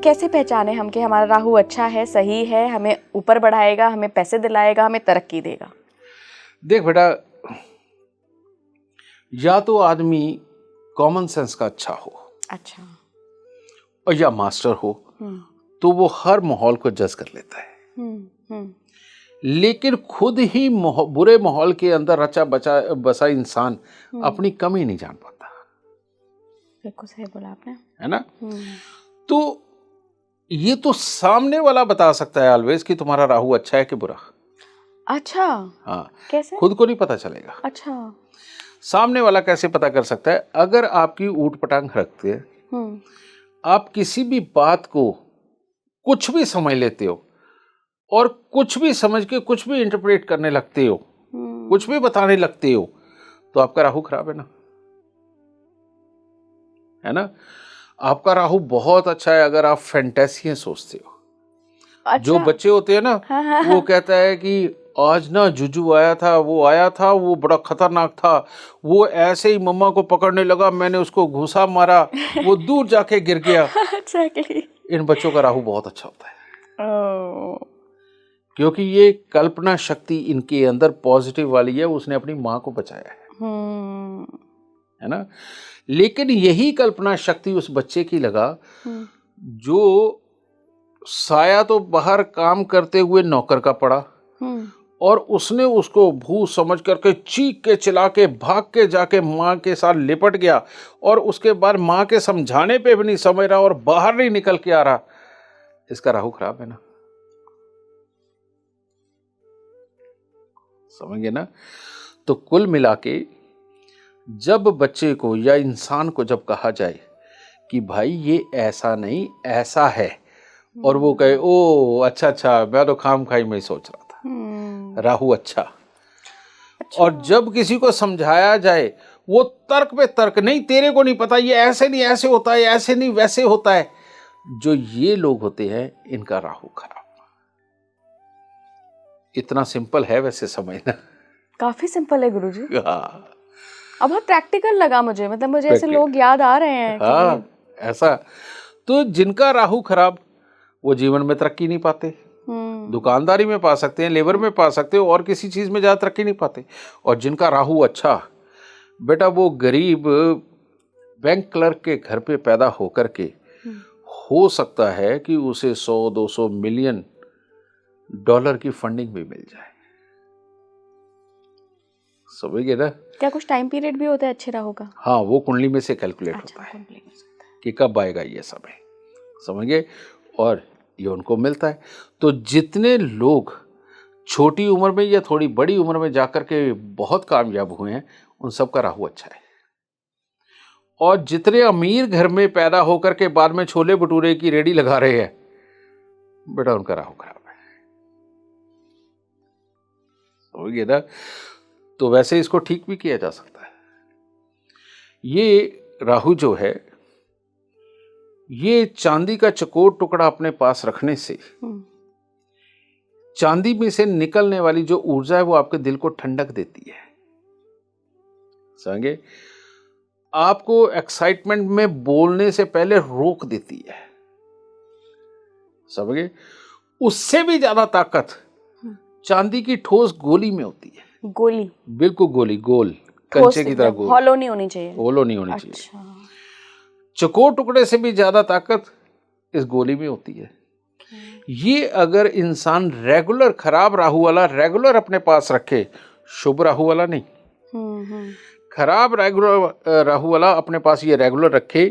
कैसे पहचाने हम कि हमारा राहु अच्छा है, सही है, हमें ऊपर बढ़ाएगा, हमें पैसे दिलाएगा, हमें तरक्की देगा? देख बेटा, या तो आदमी कॉमन सेंस का अच्छा हो, अच्छा, और या मास्टर हो, तो वो हर माहौल को जज कर लेता है। लेकिन खुद ही बुरे माहौल के अंदर रचा बसा इंसान अपनी कमी नहीं जान पाता। बिल्कुल सही बोला आपने, है ना? तो ये तो सामने वाला बता सकता है ऑलवेज कि तुम्हारा राहु अच्छा है कि बुरा। अच्छा, हाँ, कैसे? खुद को नहीं पता चलेगा। अच्छा, सामने वाला कैसे पता कर सकता है? अगर आपकी ऊट पटांग रखते हैं, आप किसी भी बात को कुछ भी समझ लेते हो और कुछ भी समझ के कुछ भी इंटरप्रेट करने लगते हो, कुछ भी बताने लगते हो, तो आपका राहु खराब है ना। है ना? आपका राहु बहुत अच्छा है अगर आप फैंटेसियां सोचते हो। अच्छा। जो बच्चे होते हैं ना, हाँ। वो कहता है कि आज ना जुजू आया था, वो बड़ा खतरनाक था, वो ऐसे ही मम्मा को पकड़ने लगा, मैंने उसको घूसा मारा, वो दूर जाके गिर गया। Exactly. इन बच्चों का राहु बहुत अच्छा होता है, Oh. क्योंकि ये कल्पना शक्ति इनके अंदर पॉजिटिव वाली है, उसने अपनी माँ को बचाया है ना। लेकिन यही कल्पना शक्ति उस बच्चे की लगा जो साया तो बाहर काम करते हुए नौकर का पड़ा, और उसने उसको भूत समझ करके चीख के चिल्ला के भाग के जाके माँ के साथ लिपट गया, और उसके बाद माँ के समझाने पे भी नहीं समझ रहा और बाहर नहीं निकल के आ रहा। इसका राहु खराब है ना, समझ गए ना। तो कुल मिला के जब बच्चे को या इंसान को जब कहा जाए कि भाई ये ऐसा नहीं ऐसा है, और वो कहे ओ अच्छा अच्छा, मैं तो खाम खाई में ही सोच रहा था, राहु अच्छा। और जब किसी को समझाया जाए, वो तर्क पे तर्क, नहीं तेरे को नहीं पता, ये ऐसे नहीं ऐसे होता है, ऐसे नहीं वैसे होता है, जो ये लोग होते हैं इनका राहु खराब। इतना सिंपल है वैसे समझना। काफी सिंपल है गुरुजी। हाँ, अब बहुत प्रैक्टिकल लगा मुझे, मतलब मुझे ऐसे लोग याद आ रहे हैं। हाँ, ऐसा। तो जिनका राहु खराब, वो जीवन में तरक्की नहीं पाते। दुकानदारी में पा सकते हैं, लेबर में पा सकते हो, और किसी चीज में ज्यादा तरक्की नहीं पाते। और जिनका राहु अच्छा, बेटा वो गरीब बैंक क्लर्क के घर पे पैदा होकर के हो सकता है कि उसे 100-200 मिलियन डॉलर की फंडिंग भी मिल जाए। समझ गए ना? क्या कुछ टाइम पीरियड भी होता है अच्छे राहु का? हाँ, वो कुंडली में से कैलकुलेट होता है कि कब आएगा ये समय, समझ गए, और ये उनको मिलता है। तो जितने लोग छोटी उम्र में या थोड़ी बड़ी उम्र में जाकर के बहुत कामयाब हुए हैं, उन सब का राहु अच्छा है। और जितने अमीर घर में पैदा होकर के बाद में छोले भटूरे की रेडी लगा रहे हैं, बेटा उनका राहु खराब है। समझ गए ना? तो वैसे इसको ठीक भी किया जा सकता है। ये राहु जो है, ये चांदी का चकोर टुकड़ा अपने पास रखने से चांदी में से निकलने वाली जो ऊर्जा है वो आपके दिल को ठंडक देती है। समझे? आपको एक्साइटमेंट में बोलने से पहले रोक देती है। समझे? उससे भी ज्यादा ताकत चांदी की ठोस गोली में होती है। गोली? बिल्कुल गोली, गोल, कंचे की तरह गोल, हॉलो नहीं होनी चाहिए। होलो नहीं होनी चाहिए। चकोर टुकड़े से भी ज्यादा ताकत इस गोली में होती है। ये अगर इंसान रेगुलर खराब राहु वाला रेगुलर अपने पास रखे, शुभ राहु वाला नहीं, खराब रेगुलर राहु वाला अपने पास ये रेगुलर रखे,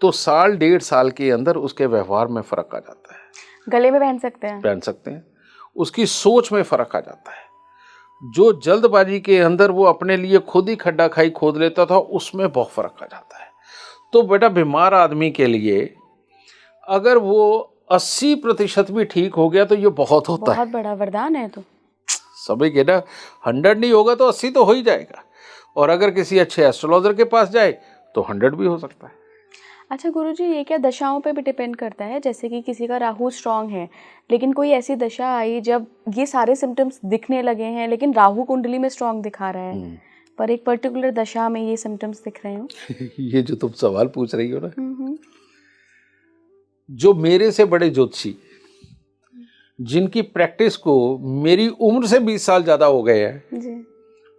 तो 1.5 साल के अंदर उसके व्यवहार में फर्क आ जाता है। गले में पहन सकते हैं। उसकी सोच में फर्क आ जाता है। जो जल्दबाजी के अंदर वो अपने लिए खुद ही खड्डा खाई खोद लेता था, उसमें बहुत फर्क आ जाता है। तो बेटा बीमार आदमी के लिए अगर वो 80% भी ठीक हो गया तो ये बहुत होता है, बहुत बड़ा वरदान है। तो समझ गए ना? 100 नहीं होगा तो 80 तो हो ही जाएगा। और अगर किसी अच्छे एस्ट्रोलॉजर के पास जाए तो 100 भी हो सकता है। अच्छा गुरुजी, ये क्या दशाओं पे भी डिपेंड करता है? जैसे कि किसी का राहु स्ट्रांग है, लेकिन कोई ऐसी दशा आई जब ये सारे सिम्टम्स दिखने लगे हैं, लेकिन राहु कुंडली में स्ट्रांग दिखा रहा है, पर एक पर्टिकुलर दशा में ये सिम्टम्स दिख रहे हो। ये जो तुम सवाल पूछ रही हो ना, जो मेरे से बड़े ज्योतिषी, जिनकी प्रैक्टिस को मेरी उम्र से 20 साल ज्यादा हो गए हैं जी।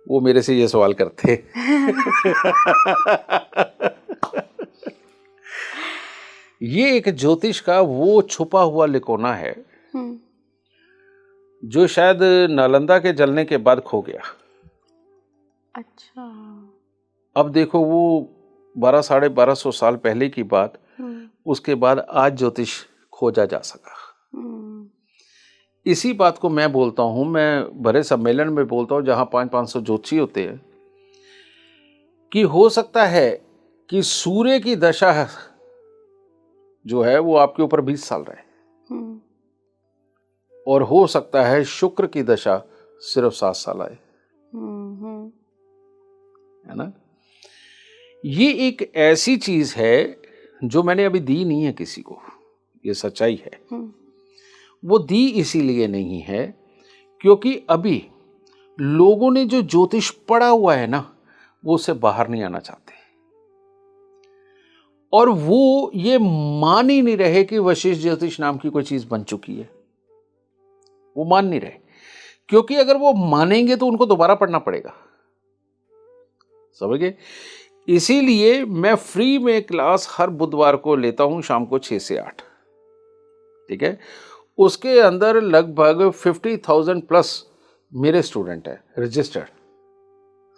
वो मेरे से ये सवाल करते हैं। ये एक ज्योतिष का वो छुपा हुआ लिकोना है जो शायद नालंदा के जलने के बाद खो गया। अच्छा। अब देखो वो 1200-1250 साल पहले की बात, उसके बाद आज ज्योतिष खोजा जा सका। इसी बात को मैं बोलता हूं, मैं बड़े सम्मेलन में बोलता हूं जहां 500-500 ज्योतिषी होते हैं, कि हो सकता है कि सूर्य की दशा जो है वो आपके ऊपर 20 साल रहे, और हो सकता है शुक्र की दशा सिर्फ 7 साल आए, है ना। ये एक ऐसी चीज है जो मैंने अभी दी नहीं है किसी को, ये सच्चाई है। वो दी इसीलिए नहीं है क्योंकि अभी लोगों ने जो ज्योतिष पढ़ा हुआ है ना, वो उससे बाहर नहीं आना चाहते, और वो ये मान ही नहीं रहे कि वशिष्ठ ज्योतिष नाम की कोई चीज बन चुकी है। वो मान नहीं रहे, क्योंकि अगर वो मानेंगे तो उनको दोबारा पढ़ना पड़ेगा, समझ गए। इसीलिए मैं फ्री में क्लास हर बुधवार को लेता हूं शाम को 6 से 8, ठीक है। उसके अंदर लगभग 50,000 प्लस मेरे स्टूडेंट हैं रजिस्टर्ड,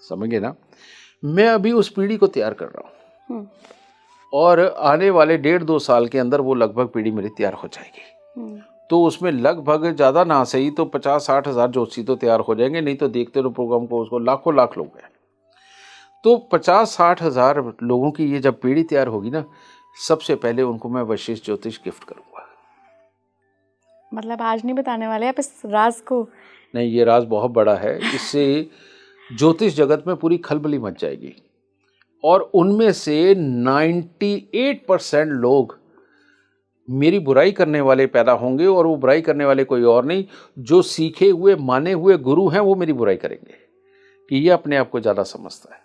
समझ गए ना। मैं अभी उस पीढ़ी को तैयार कर रहा हूं, और आने वाले 1.5-2 साल के अंदर वो लगभग पीढ़ी मेरी तैयार हो जाएगी। तो उसमें लगभग ज़्यादा ना सही तो 50-60 हज़ार ज्योतिषी तो तैयार हो जाएंगे, नहीं तो देखते रहो प्रोग्राम को, उसको लाखों लाख लोग हैं। तो 50-60 हज़ार लोगों की ये जब पीढ़ी तैयार होगी ना, सबसे पहले उनको मैं वशिष्ठ ज्योतिष गिफ्ट करूंगा। मतलब आज नहीं बताने वाले आप इस राज को? नहीं, ये राज बहुत बड़ा है, इससे ज्योतिष जगत में पूरी खलबली मच जाएगी, और उनमें से 98% लोग मेरी बुराई करने वाले पैदा होंगे, और वो बुराई करने वाले कोई और नहीं, जो सीखे हुए माने हुए गुरु हैं वो मेरी बुराई करेंगे कि ये अपने आप को ज़्यादा समझता है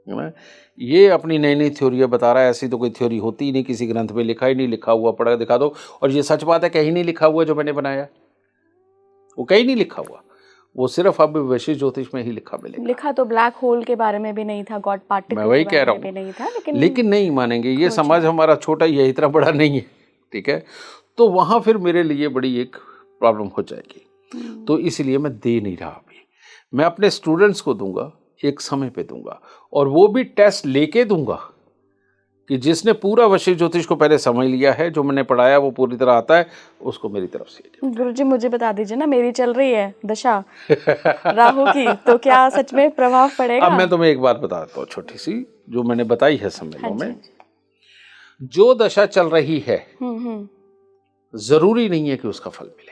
ना, ये अपनी नई नई थ्योरियाँ बता रहा है। ऐसी तो कोई थ्योरी होती ही नहीं, किसी ग्रंथ में लिखा ही नहीं, लिखा हुआ पढ़ा दिखा दो, और ये सच बात है कहीं नहीं लिखा हुआ जो मैंने बनाया, वो कहीं नहीं लिखा हुआ, वो सिर्फ अब वशिष्ठ ज्योतिष में ही लिखा मिलेगा। लिखा तो ब्लैक होल के बारे में भी नहीं था, गॉड पार्टिकल मैं वही कह रहा हूँ, नहीं था, लेकिन नहीं मानेंगे, ये समाज हमारा छोटा ही है, इतना बड़ा नहीं है, ठीक है। तो वहां फिर मेरे लिए बड़ी एक प्रॉब्लम हो जाएगी, तो इसलिए मैं दे नहीं रहा अभी। मैं अपने स्टूडेंट्स को दूंगा, एक समय पे दूंगा, और वो भी टेस्ट लेके दूंगा कि जिसने पूरा वशिष्ठ ज्योतिष को पहले समझ लिया है, जो मैंने पढ़ाया वो पूरी तरह आता है, उसको मेरी तरफ से। गुरुजी मुझे बता दीजिए ना, मेरी चल रही है दशा राहु की, तो क्या सच में प्रभाव पड़ेगा? अब मैं तुम्हें एक बात बताता हूँ छोटी सी, जो मैंने बताई है सम्मेलनों में। जो दशा चल रही है जरूरी नहीं है कि उसका फल मिले।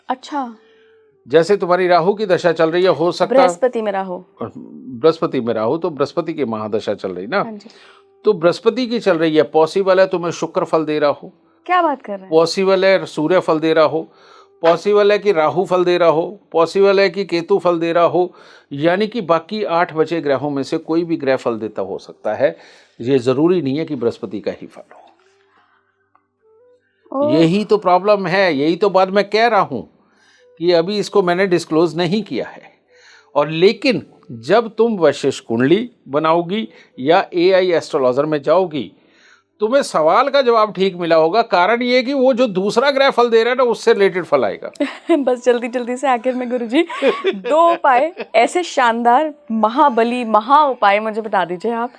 अच्छा। जैसे तुम्हारी राहु की दशा चल रही है, हो सकता बृहस्पति में राहु, बृहस्पति में राहु, तो बृहस्पति की महादशा चल रही ना, तो बृहस्पति की चल रही है, पॉसिबल है तुम्हें शुक्र फल दे रहा हो, क्या बात कर रहे हैं, पॉसिबल है सूर्य फल दे रहा हो, पॉसिबल है कि राहु फल दे रहा हो, पॉसिबल है कि केतु फल दे रहा हो, यानी कि बाकी 8 बचे ग्रहों में से कोई भी ग्रह फल देता हो सकता है। ये जरूरी नहीं है कि बृहस्पति का ही फल हो। यही तो प्रॉब्लम है, यही तो बात मैं कह रहा हूं कि अभी इसको मैंने डिस्क्लोज नहीं किया है, और लेकिन जब तुम वशिष्ठ कुंडली बनाओगी या AI एस्ट्रोलॉजर में जाओगी, तुम्हें सवाल का जवाब ठीक मिला होगा। कारण ये कि वो जो दूसरा ग्रह फल दे रहा है ना, उससे रिलेटेड फल आएगा। बस जल्दी जल्दी से आखिर में गुरुजी 2 उपाय ऐसे शानदार महाबली महा उपाय मुझे बता दीजिए आप।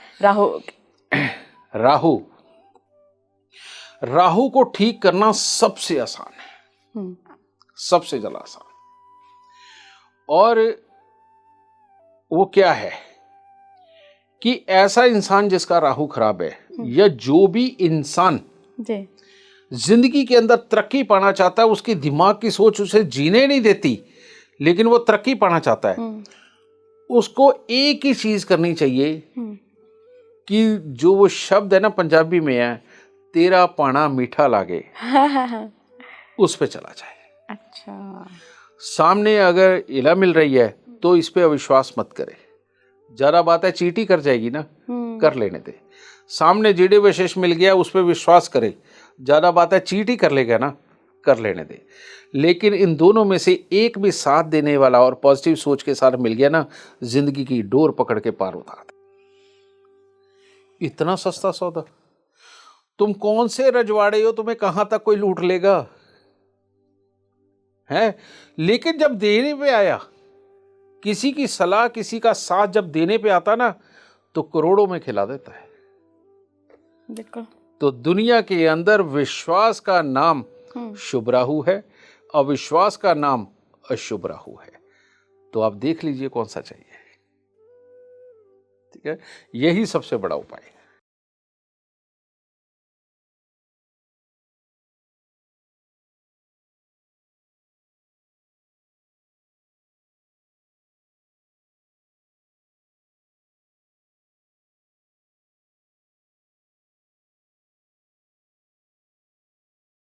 राहु को ठीक करना सबसे आसान है, सबसे ज्यादा आसान। और वो क्या है कि ऐसा इंसान जिसका राहु खराब है, या जो भी इंसान जिंदगी के अंदर तरक्की पाना चाहता है, उसकी दिमाग की सोच उसे जीने नहीं देती, लेकिन वो तरक्की पाना चाहता है, उसको एक ही चीज करनी चाहिए कि जो वो शब्द है ना पंजाबी में है, तेरा पाना मीठा लागे, उस पे चला जाए। अच्छा। सामने अगर इला मिल रही है तो इस पे अविश्वास मत करे, जरा बात है चीटी कर जाएगी ना, कर लेने दे। सामने जीडे विशेष मिल गया, उस पे विश्वास करे, ज़्यादा बात है चीट ही कर लेगा ना, कर लेने दे। लेकिन इन दोनों में से एक भी साथ देने वाला और पॉजिटिव सोच के साथ मिल गया ना, जिंदगी की डोर पकड़ के पार उतार दे। इतना सस्ता सौदा। तुम कौन से रजवाड़े हो, तुम्हें कहां तक कोई लूट लेगा है। लेकिन जब देने पे आया, किसी की सलाह, किसी का साथ जब देने पे आता ना, तो करोड़ों में खिला देता है। बिल्कुल। तो दुनिया के अंदर विश्वास का नाम शुभ राहु है, अविश्वास का नाम अशुभ राहु है। तो आप देख लीजिए कौन सा चाहिए। ठीक है, यही सबसे बड़ा उपाय है।